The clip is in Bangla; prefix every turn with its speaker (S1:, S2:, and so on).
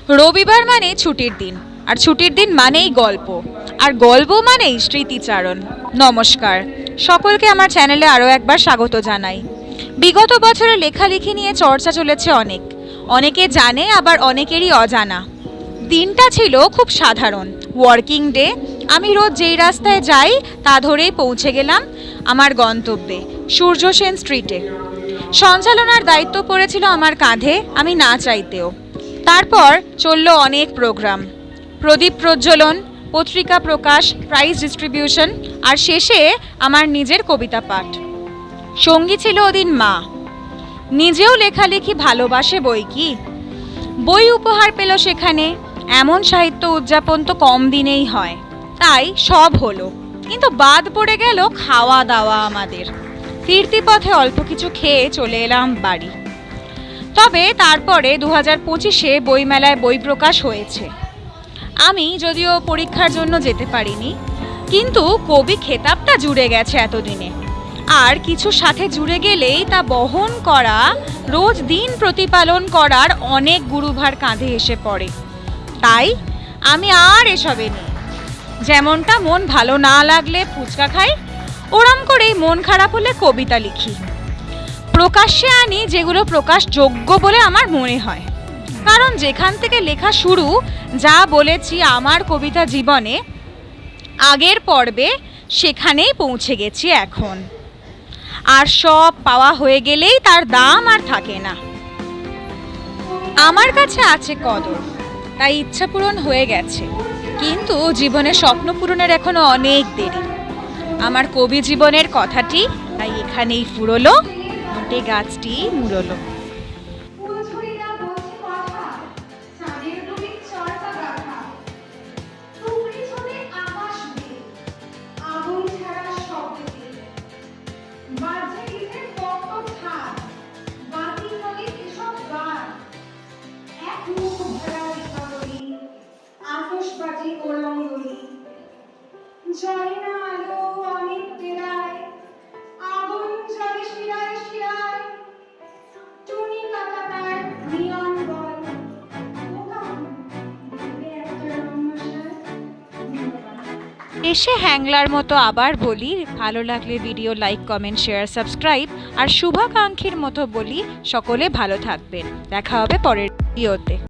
S1: রবিবার মানে ছুটির দিন, আর ছুটির দিন মানেই গল্প, আর গল্প মানেই স্মৃতিচারণ। নমস্কার সকলকে, আমার চ্যানেলে আরও একবার স্বাগত জানাই। বিগত বছরে লেখালেখি নিয়ে চর্চা চলেছে অনেকে জানে, আবার অনেকেরই অজানা। দিনটা ছিল খুব সাধারণ ওয়ার্কিং ডে। আমি রোজ যেই রাস্তায় যাই তা ধরেই পৌঁছে গেলাম আমার গন্তব্যে, সূর্য সেন স্ট্রিটে। সঞ্চালনার দায়িত্ব পড়েছিল আমার কাঁধে, আমি না চাইতেও। তারপর চলল অনেক প্রোগ্রাম, প্রদীপ প্রজ্বলন, পত্রিকা প্রকাশ, প্রাইজ ডিস্ট্রিবিউশন, আর শেষে আমার নিজের কবিতা পাঠ। সঙ্গী ছিল ওদিন মা। নিজেও লেখালেখি ভালোবাসে বই কি, বই উপহার পেল সেখানে। এমন সাহিত্য উদযাপন তো কম দিনেই হয়, তাই সব হলো, কিন্তু বাদ পড়ে গেল খাওয়া দাওয়া আমাদের। ফিরতি পথে অল্প কিছু খেয়ে চলে এলাম বাড়ি। তবে তারপরে 2025-এ বইমেলায় বই প্রকাশ হয়েছে। আমি যদিও পরীক্ষার জন্য যেতে পারিনি, কিন্তু কবি খেতাবটা জুড়ে গেছে এতদিনে। আর কিছু সাথে জুড়ে গেলেই তা বহন করা, রোজ দিন প্রতিপালন করার অনেক গুরুভার কাঁধে এসে পড়ে। তাই আমি আর এসবে নেই। যেমনটা মন ভালো না লাগলে ফুচকা খাই, ওরম করেই মন খারাপ হলে কবিতা লিখি। প্রকাশ্যে আনি যেগুলো প্রকাশযোগ্য বলে আমার মনে হয়, কারণ যেখান থেকে লেখা শুরু, যা বলেছি আমার কবিতা জীবনে আগের পর্বে, সেখানেই পৌঁছে গেছি এখন। আর সব পাওয়া হয়ে গেলেই তার দাম আর থাকে না। আমার কাছে আছে কদর, তাই ইচ্ছা পূরণ হয়ে গেছে, কিন্তু জীবনের স্বপ্ন পূরণের এখনো অনেক দেরি। আমার কবি জীবনের কথাটি তাই এখানেই ফুরলো, মোটে গাছটি মুড়লো।
S2: জলে না আলো অনেক বেড়ায়, আগুন জলে শিরায় শিরায়, টুনি কাকা তার নিয়ন বল।
S1: এসে হ্যাংলার মতো আবার বলি, ভালো লাগলে video like, comment, share, subscribe. আর শুভাকাঙ্ক্ষীর মতো বলি, সকলে ভালো থাকবেন। দেখা হবে পরের ভিডিওতে।